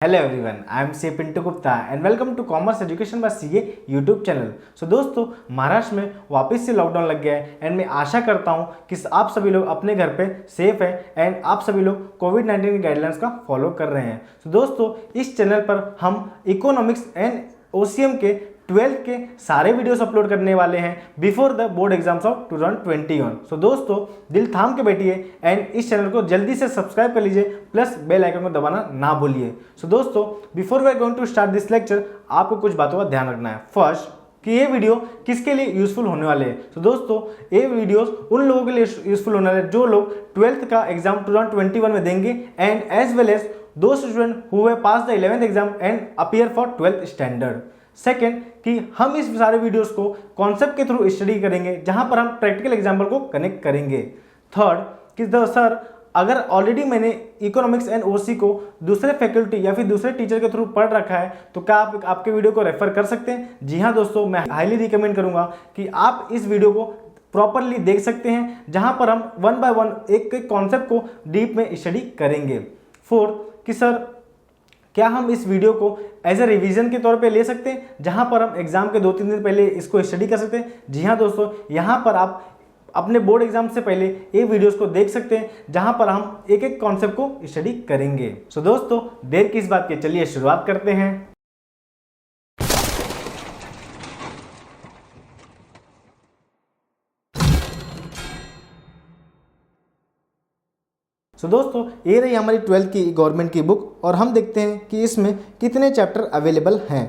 Hello everyone, I am C Pintu Gupta and welcome to commerce education by CA YouTube channel. So दोस्तों, महाराष्ट्र में वापस से lockdown लग गया है एंड मैं आशा करता हूं कि आप सभी लोग अपने घर पे सेफ हैं एंड आप सभी लोग कोविड-19 की गाइडलाइंस का फॉलो कर रहे हैं। सो दोस्तों, इस चैनल पर हम इकोनॉमिक्स एंड ओसीएम के 12th के सारे वीडियोस अपलोड करने वाले हैं before the board exams of 2021। सो दोस्तों, दिल थाम के बैठिए एंड इस चैनल को जल्दी से सब्सक्राइब कर लीजिए, प्लस बेल आइकन को दबाना ना भूलिए। सो दोस्तों, before we are going to start this lecture, आपको कुछ बातों का ध्यान रखना है। फर्स्ट, कि ये वीडियो किसके लिए यूजफुल होने वाले हैं। तो दोस्तों, ये वीडियोस उन लोगों के लिए यूजफुल होने वाले हैं जो लोग 12th का एग्जाम 2021 में देंगे and as well as those student who have pass the 11th exam and appear for 12th standard. Second, कि हम इस सारे वीडियोस को कॉन्सेप्ट के थ्रू स्टडी करेंगे जहां पर हम प्रैक्टिकल एग्जाम्पल को कनेक्ट करेंगे। थर्ड, कि सर अगर ऑलरेडी मैंने इकोनॉमिक्स एंड ओसी को दूसरे फैकल्टी या फिर दूसरे टीचर के थ्रू पढ़ रखा है तो क्या आप आपके वीडियो को रेफर कर सकते हैं। जी हाँ दोस्तों, मैं हाईली रिकमेंड करूंगा कि आप इस वीडियो को प्रॉपरली देख सकते हैं जहां पर हम वन बाय वन एक कॉन्सेप्ट को डीप में स्टडी करेंगे। फोर्थ, कि सर क्या हम इस वीडियो को एज ए रिवीजन के तौर पे ले सकते हैं जहां पर हम एग्जाम के 2-3 दिन पहले इसको स्टडी कर सकते हैं। जी हाँ दोस्तों, यहां पर आप अपने बोर्ड एग्जाम से पहले ये वीडियोस को देख सकते हैं जहां पर हम एक एक कॉन्सेप्ट को स्टडी करेंगे। सो दोस्तों, देर किस बात की, चलिए शुरुआत करते हैं। सो दोस्तों, ये रही हमारी 12th की गवर्नमेंट की बुक और हम देखते हैं कि इसमें कितने चैप्टर अवेलेबल हैं।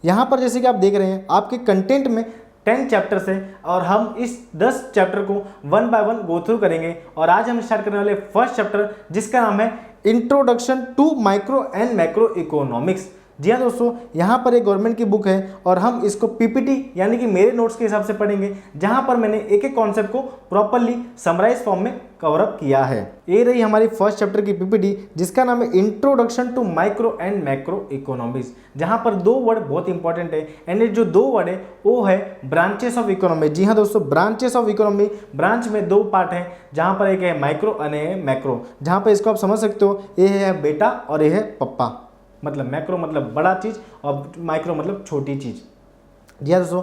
यहाँ पर जैसे कि आप देख रहे हैं आपके कंटेंट में 10 चैप्टर्स हैं और हम इस 10 चैप्टर को one by one go through करेंगे। और आज हम स्टार्ट करने वाले फर्स्ट चैप्टर जिसका नाम है introduction to micro and macro economics. जी हाँ दोस्तों, यहाँ पर एक गवर्नमेंट की बुक है और हम इसको पीपीटी यानी कि मेरे नोट्स के हिसाब से पढ़ेंगे जहाँ पर मैंने एक एक कॉन्सेप्ट को प्रॉपरली समराइज फॉर्म में कवर अप किया है। ये रही हमारी फर्स्ट चैप्टर की पीपीटी जिसका नाम है introduction to micro and macro economics, जहाँ पर दो वर्ड बहुत इंपॉर्टेंट है एंड ये जो दो वर्ड है वो है ब्रांचेस ऑफ इकोनॉमी। जी हाँ दोस्तों, ब्रांचेस ऑफ इकोनॉमी, ब्रांच में दो पार्ट है जहाँ पर एक है माइक्रो और है मैक्रो। जहाँ पर इसको आप समझ सकते हो, ये है बेटा और ये है पप्पा, मतलब मैक्रो मतलब बड़ा चीज़ और माइक्रो मतलब छोटी चीज़। जी हाँ दोस्तों,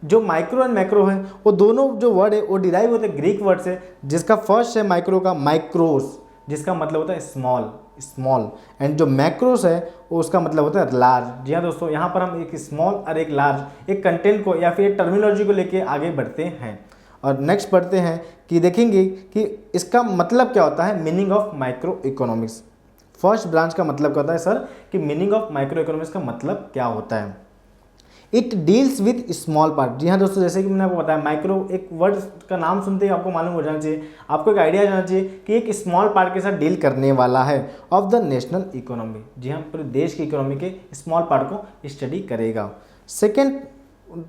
जो माइक्रो एंड मैक्रो है वो दोनों जो वर्ड है वो डिराइव होते हैं ग्रीक वर्ड से, जिसका फर्स्ट है माइक्रो का माइक्रोस जिसका मतलब होता है स्मॉल स्मॉल, एंड जो मैक्रोस है वो उसका मतलब होता है लार्ज। जी हाँ दोस्तों, यहाँ पर हम एक स्मॉल और एक लार्ज एक कंटेंट को या फिर एक टर्मिनोलॉजी को लेके आगे बढ़ते हैं। और नेक्स्ट बढ़ते हैं कि देखेंगे कि इसका मतलब क्या होता है, meaning of micro economics. First branch का मतलब क्या होता है सर, कि मीनिंग ऑफ माइक्रो इकोनॉमिक्स का मतलब क्या होता है। It deals with small part. जी हाँ दोस्तों, जैसे कि मैंने आपको बताया माइक्रो एक वर्ड का नाम सुनते ही आपको मालूम हो जाना चाहिए, आपको एक आइडिया जाना चाहिए कि एक स्मॉल पार्ट के साथ डील करने वाला है ऑफ द नेशनल इकोनॉमी। जी हाँ, पूरे देश की इकोनॉमी के स्मॉल पार्ट को स्टडी करेगा। सेकेंड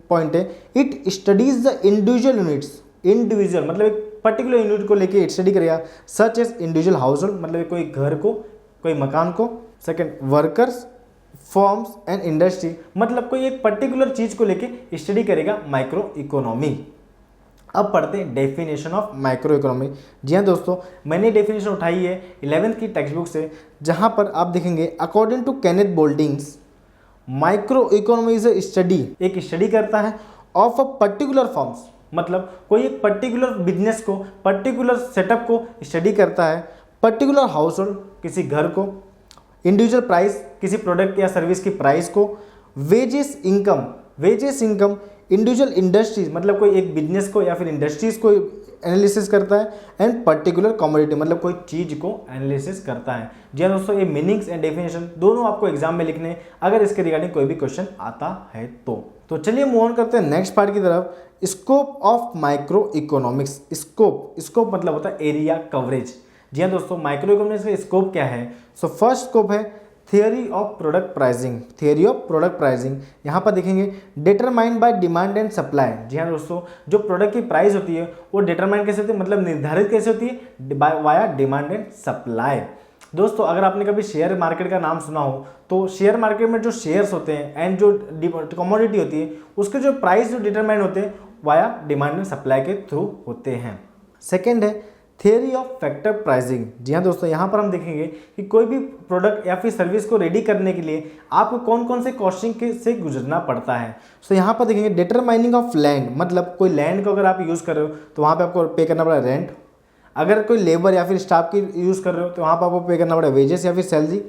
पॉइंट है it studies the individual units. Individual मतलब एक पर्टिकुलर यूनिट को लेके स्टडी करेगा, such as individual household मतलब कोई घर को, कोई मकान को। Second, workers, firms and industry मतलब कोई एक पर्टिकुलर चीज को लेके स्टडी करेगा माइक्रो इकोनॉमी। अब पढ़ते हैं डेफिनेशन ऑफ माइक्रो इकोनॉमी। जी हाँ दोस्तों, मैंने डेफिनेशन उठाई है 11th की टेक्स्ट बुक से, जहां पर आप देखेंगे according to Kenneth Boulding's micro economy is a study, एक स्टडी करता है ऑफ अ पर्टिकुलर फॉर्म्स, मतलब कोई एक पर्टिकुलर बिजनेस को, पर्टिकुलर सेटअप को स्टडी करता है, पर्टिकुलर हाउस होल्ड किसी घर को, इंडिविजुअल प्राइस किसी प्रोडक्ट या सर्विस की प्राइस को, wages income, wages income individual industries मतलब कोई एक बिजनेस को या फिर इंडस्ट्रीज को एनालिसिस करता है, एंड पर्टिकुलर कमोडिटी मतलब कोई चीज़ को एनालिसिस करता है। जी हाँ दोस्तों, ये मीनिंग्स एंड डेफिनेशन दोनों आपको एग्जाम में लिखने अगर इसके रिगार्डिंग कोई भी क्वेश्चन आता है तो चलिए मूव ऑन करते हैं नेक्स्ट पार्ट की तरफ। Scope of micro economics. Scope मतलब होता है एरिया कवरेज। जी हाँ दोस्तों, माइक्रो इकोनॉमिक्स का स्कोप क्या है। सो फर्स्ट स्कोप है theory of product pricing. Theory of product pricing यहाँ पर देखेंगे determined by demand and supply. जी हाँ दोस्तों, जो प्रोडक्ट की प्राइस होती है वो डिटरमाइन कैसे होती है, मतलब निर्धारित कैसे होती है, वाया डिमांड एंड सप्लाई। दोस्तों, अगर आपने कभी शेयर मार्केट का नाम सुना हो तो शेयर मार्केट में जो शेयर्स होते हैं एंड जो कमोडिटी होती है उसके जो प्राइस जो डिटरमाइन होते हैं वाया डिमांड एंड सप्लाई के थ्रू होते हैं। सेकेंड है थियरी ऑफ फैक्टर प्राइसिंग। जी हाँ दोस्तों, यहाँ पर हम देखेंगे कि कोई भी प्रोडक्ट या फिर सर्विस को रेडी करने के लिए आपको कौन कौन से कॉस्टिंग के से गुजरना पड़ता है। सो यहाँ पर देखेंगे डिटरमाइनिंग ऑफ लैंड, मतलब कोई लैंड को अगर आप यूज़ कर रहे हो तो वहाँ पे आपको पे करना पड़ेगा रेंट। अगर कोई लेबर या फिर स्टाफ की यूज़ कर रहे हो तो वहाँ पर आपको पे करना पड़ेगा वेजेस या फिर सैलरी।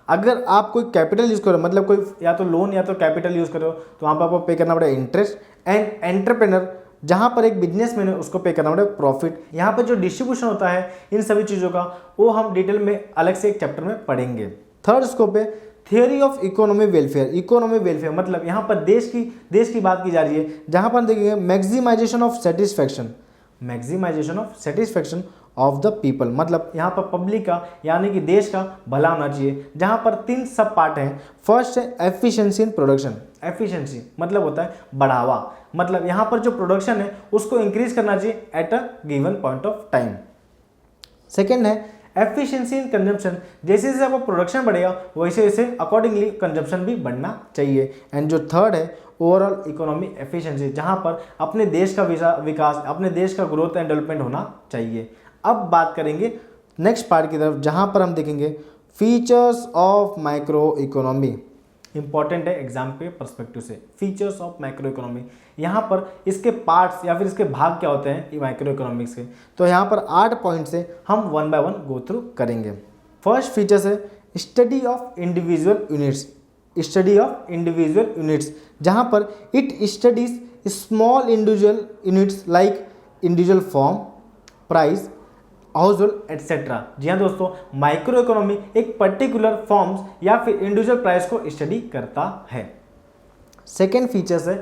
अगर आप कोई कैपिटल यूज़ करो, मतलब कोई या तो लोन या तो कैपिटल यूज़ करो तो वहाँ पर आपको पे करना पड़ेगा इंटरेस्ट। एंड एंटरप्रेनर, जहाँ पर एक बिजनेसमैन है उसको पे करना पड़ेगा प्रॉफिट। यहाँ पर जो डिस्ट्रीब्यूशन होता है इन सभी चीज़ों का वो हम डिटेल में अलग से एक चैप्टर में पढ़ेंगे। थर्ड स्कोप है theory of economy welfare. Economy welfare मतलब यहाँ पर देश की बात की जा रही है, जहाँ पर देखेंगे maximization of satisfaction, maximization of satisfaction of the people, मतलब यहाँ पर पब्लिक का यानी कि देश का भला होना चाहिए। जहाँ पर 3 सब पार्ट हैं। फर्स्ट है एफिशिएंसी इन प्रोडक्शन। एफिशिएंसी मतलब होता है बढ़ावा, मतलब यहाँ पर जो प्रोडक्शन है उसको इंक्रीज करना चाहिए at a given point of time. Second है एफिशिएंसी इन कंजम्पशन, जैसे जैसे आपका प्रोडक्शन बढ़ेगा वैसे वैसे अकॉर्डिंगली कंजम्पशन भी बढ़ना चाहिए। एंड जो थर्ड है ओवरऑल इकोनॉमी एफिशिएंसी, जहाँ पर अपने देश का विकास, अपने देश का ग्रोथ एंड डेवलपमेंट होना चाहिए। अब बात करेंगे नेक्स्ट पार्ट की तरफ, जहाँ पर हम देखेंगे features of micro economy. Important है एग्जाम के पर्सपेक्टिव से, फीचर्स ऑफ माइक्रो इकोनॉमी। यहाँ पर इसके पार्ट्स या फिर इसके भाग क्या होते हैं माइक्रो इकोनॉमिक्स के, तो यहाँ पर 8 पॉइंट से हम 1 बाय 1 गो थ्रू करेंगे। फर्स्ट फीचर्स है study of individual units. Study of individual units, जहाँ पर it studies small individual units like individual form, price, household etcetera. जी हाँ दोस्तों, माइक्रो इकोनॉमी एक पर्टिकुलर फॉर्म्स या फिर इंडिविजुअल प्राइस को स्टडी करता है। सेकेंड फीचर्स है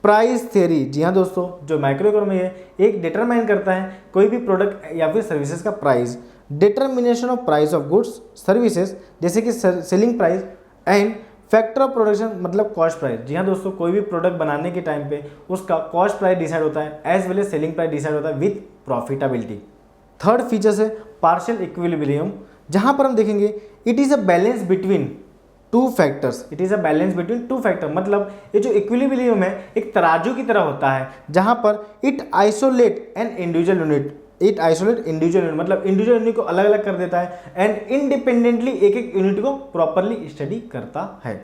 प्राइस थ्योरी। जी हाँ दोस्तों, जो माइक्रो इकोनॉमी है एक डिटरमाइन करता है कोई भी प्रोडक्ट या फिर सर्विसेज का price. Determination of price of goods services, जैसे कि selling price. And factor of production मतलब कॉस्ट प्राइस। जी हाँ दोस्तों, कोई भी प्रोडक्ट बनाने के टाइम पे उसका कॉस्ट प्राइस डिसाइड होता है as well as selling price decide होता है विथ प्रॉफिटेबिलिटी। थर्ड फीचर्स है पार्शियल इक्विलिब्रियम, जहां पर हम देखेंगे it is a balance between 2 factors. It is a balance between 2 factor, मतलब ये जो इक्विलिब्रियम है एक तराजू की तरह होता है, जहां पर it isolate an individual unit. It isolate individual unit मतलब इंडिविजुअल यूनिट को अलग अलग कर देता है एंड इंडिपेंडेंटली एक एक यूनिट को प्रॉपरली स्टडी करता है।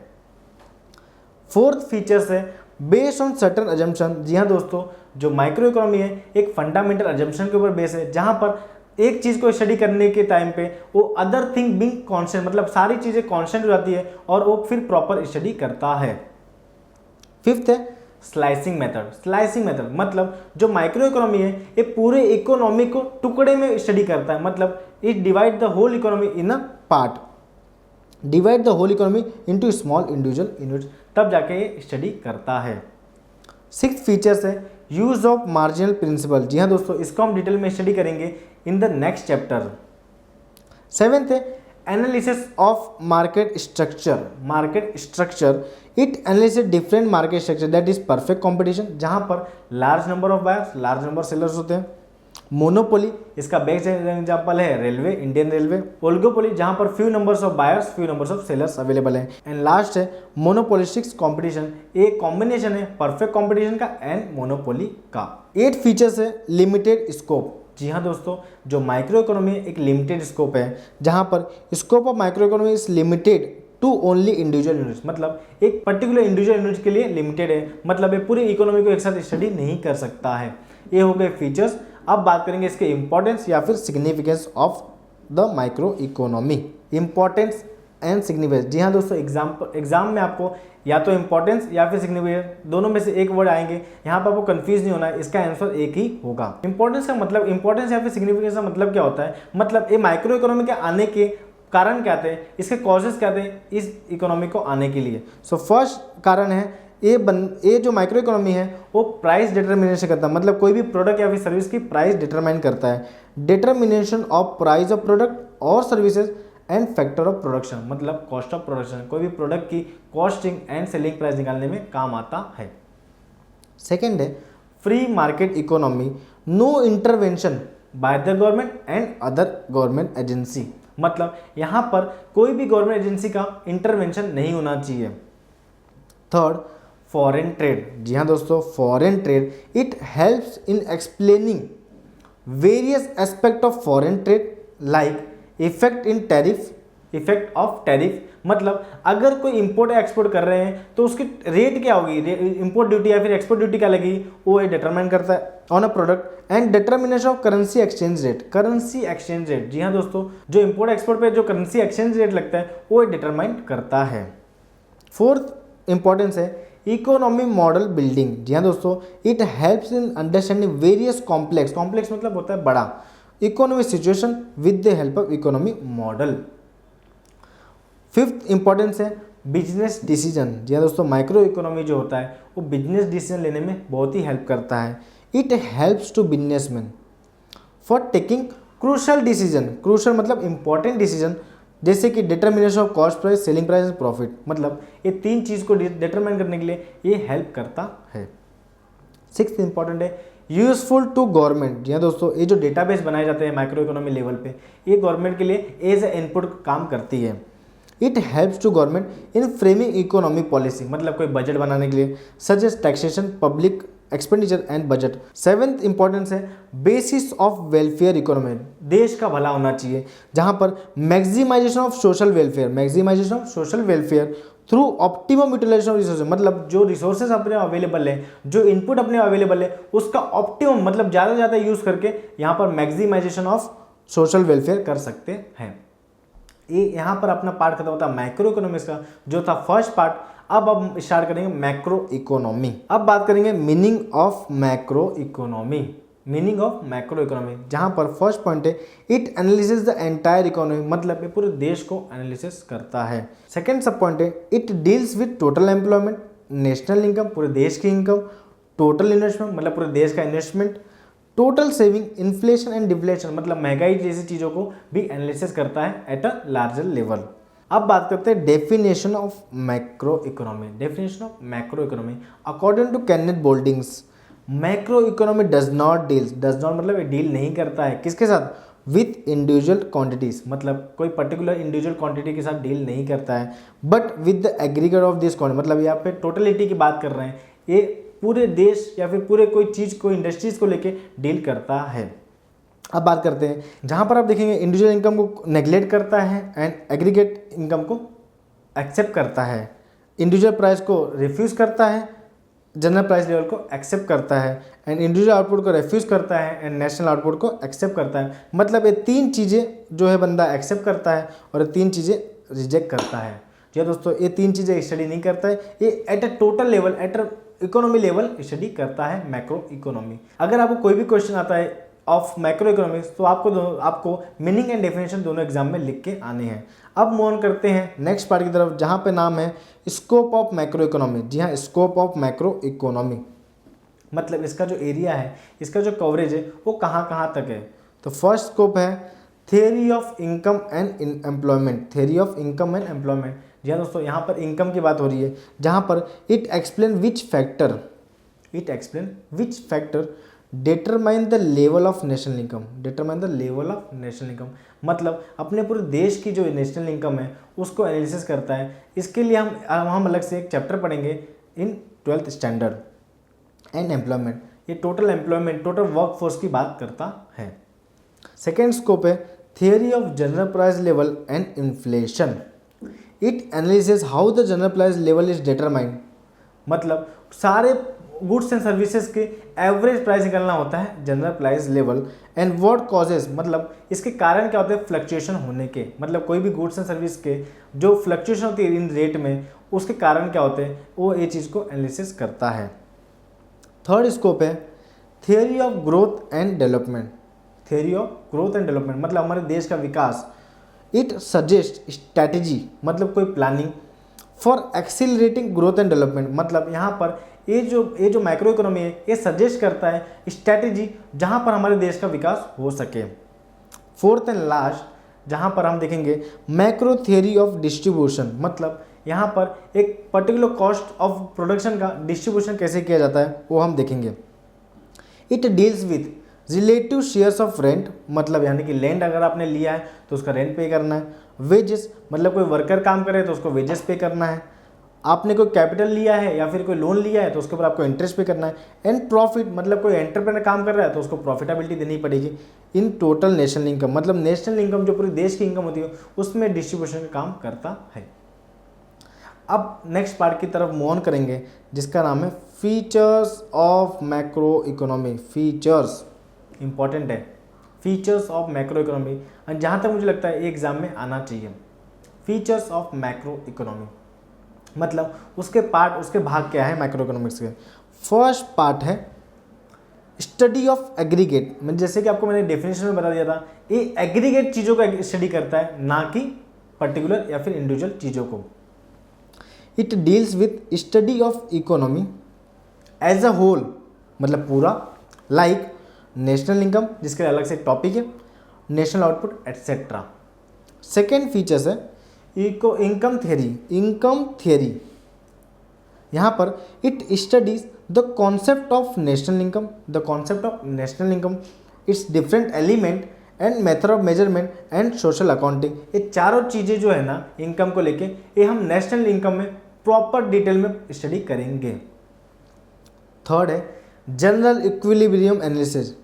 फोर्थ फीचर्स है बेस्ड ऑन सर्टेन अजम्पशन। जी हाँ दोस्तों, जो माइक्रो इकोनॉमी है एक फंडामेंटल अजम्पशन के ऊपर बेस है, जहां पर एक चीज को स्टडी करने के टाइम पे वो अदर थिंग बिंग कांस्टेंट, मतलब सारी चीजें कांस्टेंट हो जाती है और वो फिर प्रॉपर स्टडी करता है। फिफ्थ है स्लाइसिंग मेथड। स्लाइसिंग मेथड मतलब जो माइक्रो इकोनॉमी है ये पूरे इकोनॉमी को टुकड़े में स्टडी करता है, मतलब it divide the whole economy in a part, divide the whole economy into small individual units, तब जाके ये स्टडी करता है। सिक्स्थ फीचर्स है यूज ऑफ मार्जिनल प्रिंसिपल। जी हाँ दोस्तों, इसको हम डिटेल में स्टडी करेंगे in the next chapter. Seventh है analysis of market structure. Market structure it analysis different market structure that is perfect competition, जहां पर large number of buyers, large number sellers होते हैं। मोनोपोली, इसका बेस्ट एग्जांपल है railway, Indian railway. Oligopoly, जहां पर few numbers of buyers, few numbers of sellers available है। And last है मोनोपोलिस्टिक्स कंपटीशन, एक कॉम्बिनेशन है परफेक्ट कंपटीशन का एंड मोनोपोली का। 8 फीचर्स है लिमिटेड स्कोप। जी हाँ दोस्तों, जो माइक्रो इकोनॉमी एक लिमिटेड स्कोप है, जहां पर scope of micro economy is limited to only individual units, मतलब एक पर्टिकुलर इंडिविजुअल यूनिट के लिए लिमिटेड है, मतलब ये पूरी इकोनॉमी को एक साथ स्टडी नहीं कर सकता है। ये हो गए फीचर्स। अब बात करेंगे इसके इंपॉर्टेंस या फिर significance of the micro economy. Importance and significance. जी हाँ दोस्तों, एग्जाम में आपको या तो इंपॉर्टेंस या फिर सिग्निफिकेंस दोनों में से एक वर्ड आएंगे, यहाँ पर आपको कंफ्यूज नहीं होना है, इसका आंसर एक ही होगा। इंपॉर्टेंस का मतलब, इंपॉर्टेंस या फिर सिग्निफिकेंस का मतलब क्या होता है, मतलब ये माइक्रो इकोनॉमी के आने के कारण क्या थे, इसके कॉजेस क्या थे इस इकोनॉमी को आने के लिए। सो फर्स्ट कारण है ये जो माइक्रो इकोनॉमी है वो प्राइस डिटर्मिनेशन करता है, मतलब कोई भी प्रोडक्ट या फिर सर्विस की प्राइस डिटरमाइन करता है। Determination of price of product और services and factor of production, मतलब कॉस्ट ऑफ प्रोडक्शन, कोई भी प्रोडक्ट की कॉस्टिंग एंड सेलिंग प्राइस निकालने में काम आता है। सेकेंड है free market economy, no intervention by the government and other government agency, मतलब यहाँ पर कोई भी गवर्नमेंट एजेंसी का इंटरवेंशन नहीं होना चाहिए। Third foreign trade. जी हाँ दोस्तों, foreign trade it helps in explaining various aspect of foreign trade like effect of tariff, मतलब अगर कोई इंपोर्ट एक्सपोर्ट कर रहे हैं तो उसकी रेट क्या होगी, इंपोर्ट ड्यूटी या फिर एक्सपोर्ट ड्यूटी क्या लगेगी, वो ये डिटरमाइन करता है on a product. And determination of currency exchange rate, जी हाँ दोस्तों, जो इंपोर्ट एक्सपोर्ट पे जो करेंसी एक्सचेंज रेट लगता है वो डिटरमाइन करता है। फोर्थ इंपॉर्टेंस है इकोनॉमी मॉडल बिल्डिंग, जी हाँ दोस्तों, it helps in understanding various complex मतलब होता है बड़ा, economic situation with the help of economy model. Fifth importance है बिजनेस डिसीजन, जी हाँ दोस्तों, माइक्रो इकोनॉमी जो होता है वो बिजनेस डिसीजन लेने में बहुत ही हेल्प करता है। It helps to businessman for taking crucial decision, crucial मतलब इंपॉर्टेंट डिसीजन, जैसे कि determination of cost price, selling price and profit, मतलब ये तीन चीज़ को डिटरमाइन करने के लिए ये हेल्प करता है। सिक्स्थ इंपॉर्टेंट है यूजफुल टू गवर्नमेंट, जी हाँ दोस्तों, ये जो डेटाबेस बनाए जाते हैं माइक्रो इकोनॉमी लेवल पे, ये गवर्नमेंट के लिए एज ए इनपुट काम करती है। It helps to government in framing economic policy, मतलब कोई बजट बनाने के लिए, such as taxation, public expenditure and budget. Seventh importance है बेसिस ऑफ वेलफेयर इकोनॉमी, देश का भला होना चाहिए, जहां पर maximization of social welfare through optimum utilization of resources, मतलब जो रिसोर्सेज अपने अवेलेबल है, जो इनपुट अपने अवेलेबल है, उसका ऑप्टिमम मतलब ज़्यादा से ज़्यादा यूज़ करके यहाँ पर मैक्सिमाइजेशन ऑफ सोशल वेलफेयर कर सकते हैं। ये यहाँ पर अपना पार्ट खत्म होता है मैक्रो इकोनॉमिक्स का, जो था फर्स्ट पार्ट। अब हम स्टार्ट करेंगे मैक्रो इकोनॉमी। अब बात करेंगे मीनिंग ऑफ मैक्रो इकोनॉमी, जहाँ पर फर्स्ट पॉइंट है it analysis the entire economy, मतलब ये पूरे देश को एनालिसिस करता है। सेकेंड सब पॉइंट है it deals with total employment, national income, पूरे देश की इनकम, टोटल इन्वेस्टमेंट मतलब पूरे देश का investment, total saving, inflation and deflation मतलब महंगाई जैसी चीज़ों को भी एनालिसिस करता है एट अ लार्जर लेवल। अब बात करते हैं definition of macro economy. According to Kenneth Boulding's, macro economy does not मतलब ये डील नहीं करता है किसके साथ, विथ इंडिविजुअल क्वांटिटीज, मतलब कोई पर्टिकुलर इंडिविजुअल क्वांटिटी के साथ डील नहीं करता है, but with the aggregate of this quantity, मतलब यहाँ पे टोटलिटी की बात कर रहे हैं, ये पूरे देश या फिर पूरे कोई चीज़ को, इंडस्ट्रीज को लेके डील करता है। अब बात करते हैं जहाँ पर आप देखेंगे इंडिविजुअल इनकम को नेग्लेक्ट करता है एंड एग्रीगेट इनकम को एक्सेप्ट करता है, इंडिविजुअल प्राइस को रिफ्यूज़ करता है, जनरल प्राइस लेवल को एक्सेप्ट करता है, एंड इंडिविजुअल आउटपुट को रिफ्यूज़ करता है एंड नेशनल आउटपुट को एक्सेप्ट करता है। मतलब ये तीन चीज़ें जो है बंदा एक्सेप्ट करता है और ये तीन चीज़ें रिजेक्ट करता है। जी दोस्तों, ये तीन चीज़ें स्टडी नहीं करता है, ये at a total level, at a economy level study करता है मैक्रो इकोनॉमी। अगर आपको कोई भी क्वेश्चन आता है ऑफ मैक्रो इकोनॉमिक्स तो आपको मीनिंग एंड डेफिनेशन दोनों एग्जाम में लिख के आने हैं। अब मूव ऑन करते हैं नेक्स्ट पार्ट की तरफ, जहाँ पे नाम है स्कोप ऑफ मैक्रो इकोनॉमी। जी हाँ, स्कोप ऑफ मैक्रो इकोनॉमी मतलब इसका जो एरिया है, इसका जो कवरेज है वो कहाँ कहाँ तक है। तो फर्स्ट स्कोप है theory of income and employment, जी हाँ दोस्तों, यहाँ पर इनकम की बात हो रही है, जहाँ पर it explain which factor determine the level of national income, मतलब अपने पूरे देश की जो नेशनल इनकम है उसको एनालिसिस करता है। इसके लिए हम अलग से एक चैप्टर पढ़ेंगे इन 12th स्टैंडर्ड। एंड एम्प्लॉयमेंट, ये total employment, total work force की बात करता है। सेकेंड स्कोप है theory of general price level and inflation, it analysis how the general price level is determined, मतलब सारे गुड्स एंड सर्विसेज के एवरेज प्राइस निकलना होता है general price level, and what causes, मतलब इसके कारण क्या होते हैं फ्लक्चुएशन होने के, मतलब कोई भी गुड्स एंड सर्विस के जो फ्लक्चुएशन होती है इन रेट में उसके कारण क्या होते हैं, वो ये चीज़ को एनालिसिस करता है। थर्ड स्कोप है theory of growth and development, मतलब हमारे देश का विकास। इट सजेस्ट स्ट्रैटेजी, मतलब कोई planning for accelerating growth and development, मतलब यहाँ पर ये जो माइक्रो इकोनॉमी है ये सजेस्ट करता है स्ट्रैटेजी जहाँ पर हमारे देश का विकास हो सके। फोर्थ एंड लास्ट जहाँ पर हम देखेंगे मैक्रो थियरी ऑफ डिस्ट्रीब्यूशन, मतलब यहाँ पर एक पर्टिकुलर कॉस्ट ऑफ प्रोडक्शन का डिस्ट्रीब्यूशन कैसे किया जाता है वो हम देखेंगे। It deals with relative shares of rent, मतलब यानी कि लैंड अगर आपने लिया है तो उसका रेंट पे करना है। वेजेस, मतलब कोई वर्कर काम करे तो उसको वेजेस पे करना है। आपने कोई कैपिटल लिया है या फिर कोई लोन लिया है तो उसके ऊपर आपको इंटरेस्ट पे करना है। एंड प्रॉफिट मतलब कोई एंटरप्रेन्योर काम कर रहा है तो उसको प्रॉफिटेबिलिटी देनी पड़ेगी। इन टोटल नेशनल इनकम मतलब नेशनल इनकम जो पूरी देश की इनकम होती है उसमें डिस्ट्रीब्यूशन का काम करता है। अब नेक्स्ट पार्ट की तरफ मूव ऑन करेंगे जिसका नाम है features of macro economy. Features important है, फीचर्स ऑफ मैक्रो इकोनॉमी, और जहाँ तक मुझे लगता है एग्जाम में आना चाहिए। फीचर्स ऑफ मैक्रो इकोनॉमी मतलब उसके पार्ट, उसके भाग क्या है मैक्रो इकोनॉमिक्स के। फर्स्ट पार्ट है स्टडी ऑफ एग्रीगेट, मतलब जैसे कि आपको मैंने डेफिनेशन में बता दिया था, ये एग्रीगेट चीज़ों का स्टडी करता है, ना कि पर्टिकुलर या फिर इंडिविजुअल चीज़ों को। It deals with study of economy as a whole मतलब पूरा, लाइक नेशनल इनकम जिसके अलग से टॉपिक है, national output etcetera. Second features है इनकम थियरी। इनकम थियरी यहाँ पर it studies the concept of national income, the concept of national income, it's different element and method of measurement and social accounting. ये चारों चीज़ें जो है ना income को लेके, ये हम नेशनल इनकम में प्रॉपर डिटेल में स्टडी करेंगे। थर्ड है जनरल इक्विलिब्रियम एनालिसिस।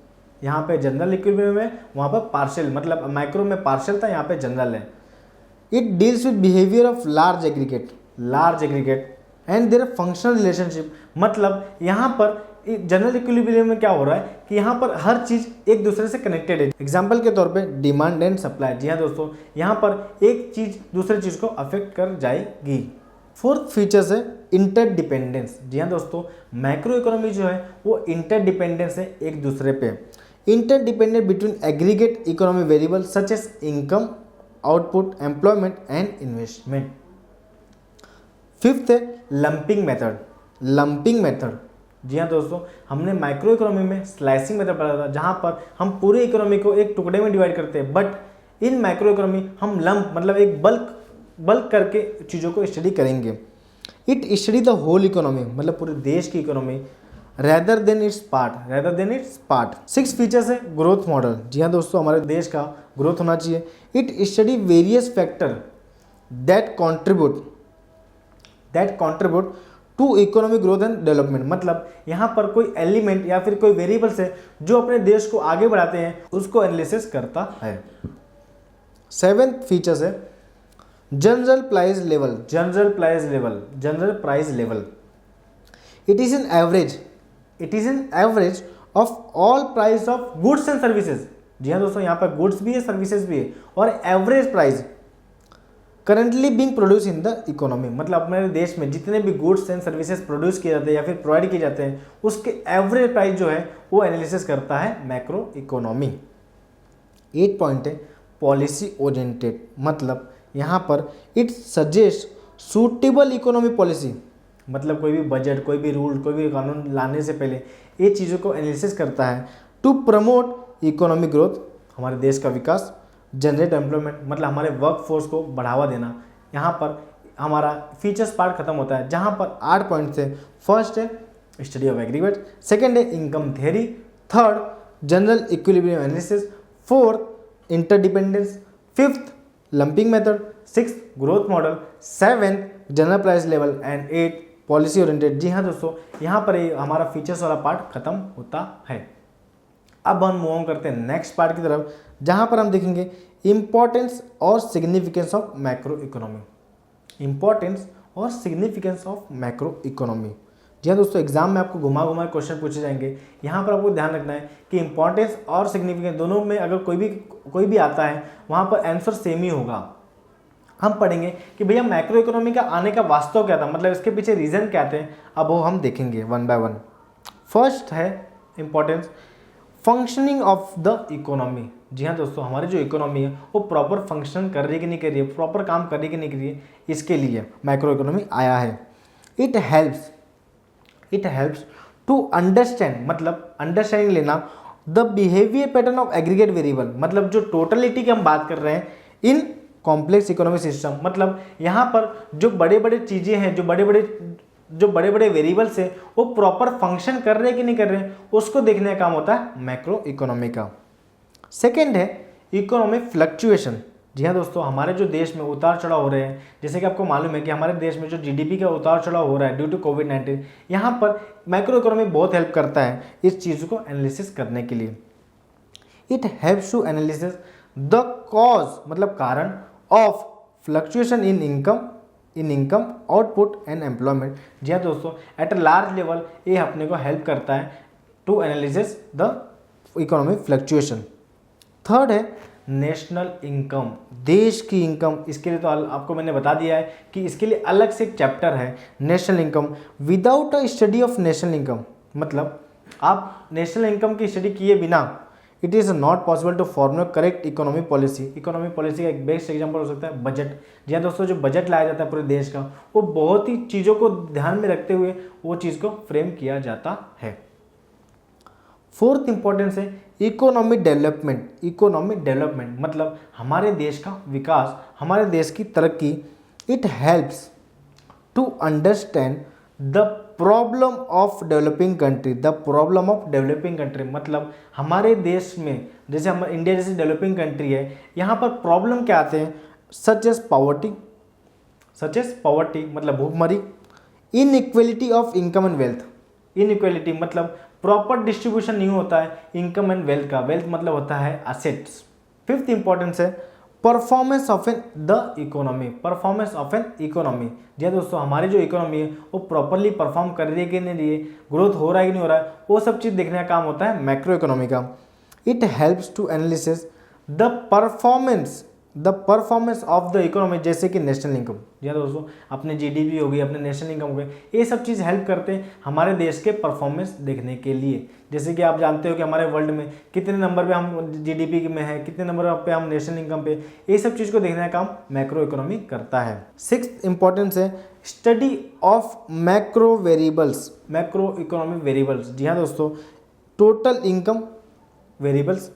यहाँ पे जनरल इक्विलिब्रियम है, वहाँ पर पार्शियल मतलब माइक्रो में पार्शियल था, यहाँ पे जनरल है। It deals with behaviour of large aggregate and their functional relationship, मतलब यहाँ पर जनरल इक्विलिब्रियम में क्या हो रहा है कि यहाँ पर हर चीज़ एक दूसरे से कनेक्टेड है। एग्जाम्पल के तौर पे डिमांड एंड सप्लाई। जी हाँ दोस्तों, यहाँ पर एक चीज़ दूसरे चीज़ को अफेक्ट कर जाएगी। फोर्थ फीचर्स है इंटरडिपेंडेंस। जी हाँ दोस्तों, मैक्रो इकोनॉमी जो है वो इंटरडिपेंडेंस है एक दूसरे पे। Interdependent between aggregate economy variable such as income, output, employment and investment. Fifth है लंपिंग मेथड। लंपिंग मेथड, जी हाँ दोस्तों, हमने माइक्रो इकोनॉमी में स्लाइसिंग मेथड पढ़ा था जहाँ पर हम पूरे इकोनॉमी को एक टुकड़े में डिवाइड करते हैं, बट इन माइक्रो इकोनॉमी हम लंप मतलब एक बल्क करके चीज़ों को स्टडी करेंगे। It study the whole economy मतलब पूरे देश की economy rather than its part. Six features है ग्रोथ मॉडल। जी हाँ दोस्तों, हमारे देश का ग्रोथ होना चाहिए। It study various factor that contribute to economic growth and development, मतलब यहाँ पर कोई एलिमेंट या फिर कोई वेरिएबल्स है जो अपने देश को आगे बढ़ाते हैं, उसको एनालिसिस करता है। सेवेंथ फीचर्स है general price level. It is an average of all price of goods and services. जी हाँ दोस्तों, यहाँ पर गुड्स भी है, सर्विसेज भी है, और average price currently being produce in the economy, मतलब अपने देश में जितने भी गुड्स एंड सर्विसेज प्रोड्यूस किए जाते हैं या फिर प्रोवाइड किए जाते हैं उसके एवरेज प्राइस जो है वो एनालिसिस करता है मैक्रो इकोनॉमी। 8 पॉइंट है पॉलिसी ओरिएंटेड, मतलब यहाँ पर it suggest suitable economy policy, मतलब कोई भी बजट, कोई भी रूल, कोई भी कानून लाने से पहले ये चीज़ों को एनालिसिस करता है टू प्रमोट इकोनॉमिक ग्रोथ, हमारे देश का विकास, जनरेट एम्प्लॉयमेंट मतलब हमारे वर्क फोर्स को बढ़ावा देना। यहाँ पर हमारा फीचर्स पार्ट खत्म होता है जहाँ पर 8 पॉइंट्स है। फर्स्ट है स्टडी ऑफ एग्रीगेट, सेकेंड है income theory, third general equilibrium analysis, fourth interdependence, fifth lumping method, six growth model, seventh general price level and 8 policy oriented. जी हाँ दोस्तों, यहाँ पर हमारा फीचर्स वाला पार्ट खत्म होता है। अब हम मूव ऑन करते हैं नेक्स्ट पार्ट की तरफ जहाँ पर हम देखेंगे इंपॉर्टेंस और significance of macro economy. Importance और सिग्निफिकेंस ऑफ मैक्रो इकोनॉमी। जी हाँ दोस्तों, एग्जाम में आपको घुमा घुमा क्वेश्चन पूछे जाएंगे। यहाँ पर आपको ध्यान रखना है कि इंपॉर्टेंस और सिग्निफिकेंस दोनों में अगर कोई भी आता है वहाँ पर आंसर सेम ही होगा। हम पढ़ेंगे कि भैया मैक्रो इकोनॉमी का आने का वास्तव क्या था, मतलब इसके पीछे रीज़न क्या थे, अब वो हम देखेंगे वन बाय वन। फर्स्ट है importance functioning of the economy. जी हाँ दोस्तों, हमारी जो इकोनॉमी है वो प्रॉपर फंक्शन कर रही है कि नहीं कर रही है, प्रॉपर काम कर रही है कि नहीं कर रही है, इसके लिए मैक्रो इकोनॉमी आया है। इट हेल्प्स टू अंडरस्टैंड, मतलब अंडरस्टैंडिंग लेना the behaviour pattern of aggregate variable, मतलब जो टोटलिटी की हम बात कर रहे हैं इन कॉम्प्लेक्स इकोनॉमिक सिस्टम, मतलब यहाँ पर जो बड़े बड़े चीज़ें हैं, जो बड़े बड़े वेरिएबल्स है वो प्रॉपर फंक्शन कर रहे हैं कि नहीं कर रहे हैं, उसको देखने का काम होता है मैक्रो इकोनॉमी का। सेकेंड है इकोनॉमिक फ्लक्चुएशन, जी हाँ दोस्तों, हमारे जो देश में उतार चढ़ाव हो रहे हैं, जैसे कि आपको मालूम है कि हमारे देश में जो जीडीपी का उतार चढ़ाव हो रहा है ड्यू टू कोविड-19, यहाँ पर मैक्रो इकोनॉमी बहुत हेल्प करता है इस चीज़ को एनालिसिस करने के लिए। It helps to analysis the cause, मतलब कारण, of fluctuation in income output and employment. जी हाँ दोस्तों, एट अ लार्ज लेवल ये अपने को हेल्प करता है to analysis the economic fluctuation. Third है नेशनल इनकम, देश की इनकम। इसके लिए तो आपको मैंने बता दिया है कि इसके लिए अलग से एक चैप्टर है national income. Without a study of national income, मतलब आप नेशनल इनकम की स्टडी किए बिना it is not possible to form correct economic policy. Economic policy का एक बेस्ट एग्जांपल हो सकता है बजट। जी हाँ दोस्तों, जो बजट लाया जाता है पूरे देश का, वो बहुत ही चीज़ों को ध्यान में रखते हुए वो चीज़ को फ्रेम किया जाता है। फोर्थ इंपॉर्टेंस है इकोनॉमिक डेवलपमेंट। इकोनॉमिक डेवलपमेंट मतलब हमारे देश का विकास, हमारे देश की तरक्की। It helps to understand the problem of developing country. The problem of developing country मतलब हमारे देश में, जैसे हम इंडिया जैसी डेवलपिंग कंट्री है, यहाँ पर प्रॉब्लम क्या आते हैं, सच एज पॉवर्टी मतलब भूखमरी, inequality of income and wealth. Inequality मतलब प्रॉपर डिस्ट्रीब्यूशन नहीं होता है इनकम एंड वेल्थ का। वेल्थ मतलब होता है असेट्स। फिफ्थ इंपॉर्टेंस है performance of an the economy. Performance of an economy, जी दोस्तों, हमारी जो इकोनॉमी है वो प्रॉपरली परफॉर्म कर रही है कि नहीं रही है, ग्रोथ हो रहा है कि नहीं हो रहा है, वो सब चीज़ देखने का काम होता है मैक्रो इकोनॉमी का। It helps to analysis the performance of the economy, जैसे कि नेशनल इनकम। जी दोस्तों, अपने जीडीपी हो गई, अपने नेशनल इनकम हो गए, ये सब चीज़ हेल्प करते हैं हमारे देश के परफॉर्मेंस देखने के लिए। जैसे कि आप जानते हो कि हमारे वर्ल्ड में कितने नंबर पे हम जीडीपी में है, कितने नंबर पे हम नेशनल इनकम पे, ये सब चीज़ को देखने का काम मैक्रो इकोनॉमी करता है। सिक्स्थ इंपॉर्टेंस है study of macro variables. Macro economic variables, जी हाँ दोस्तों, total income variables,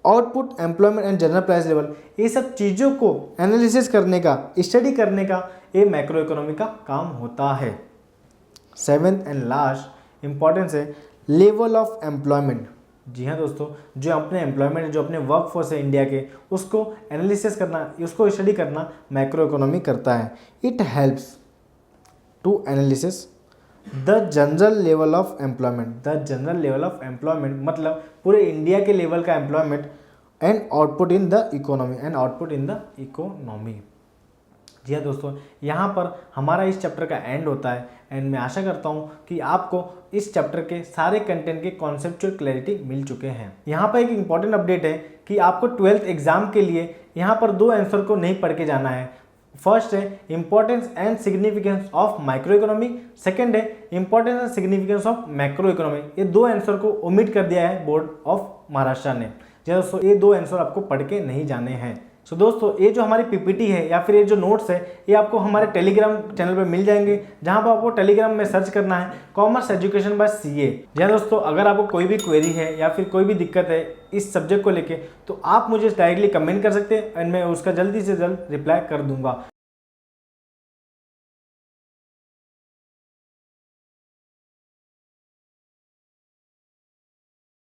output, employment and general price level, ये सब चीज़ों को एनालिसिस करने का, स्टडी करने का ये मैक्रो इकोनॉमी का काम होता है। सेवेंथ एंड लास्ट इंपॉर्टेंस है लेवल ऑफ एम्प्लॉयमेंट। जी हाँ दोस्तों, जो अपने एम्प्लॉयमेंट, जो अपने वर्क फोर्स है इंडिया के, उसको एनालिसिस करना, उसको स्टडी करना मैक्रो इकोनॉमी करता है। It helps to analysis the general level of employment. The general level of employment मतलब पूरे इंडिया के लेवल का employment and output in the economy, जी हाँ दोस्तों, यहाँ पर हमारा इस चैप्टर का एंड होता है। एंड मैं आशा करता हूँ कि आपको इस चैप्टर के सारे कंटेंट के कॉन्सेप्चुअल क्लैरिटी मिल चुके हैं। यहाँ पर एक इंपॉर्टेंट अपडेट है कि आपको 12th एग्जाम के लिए यहाँ पर 2 आंसर को नहीं पढ़ के जाना है। फर्स्ट है importance and significance of micro economy, second है importance and significance of macro economy. ये 2 आंसर को ओमिट कर दिया है बोर्ड ऑफ महाराष्ट्र ने। दोस्तों, ये 2 आंसर आपको पढ़ के नहीं जाने हैं। सो दोस्तों, ये जो हमारी पीपीटी है या फिर ये जो नोट्स है, ये आपको हमारे टेलीग्राम चैनल पे मिल जाएंगे, जहां पर आपको टेलीग्राम में सर्च करना है कॉमर्स एजुकेशन बाय सीए। जी दोस्तों, अगर आपको कोई भी क्वेरी है या फिर कोई भी दिक्कत है इस सब्जेक्ट को लेके, तो आप मुझे डायरेक्टली कमेंट कर सकते हैं एंड मैं उसका जल्दी से जल्द रिप्लाई कर दूंगा।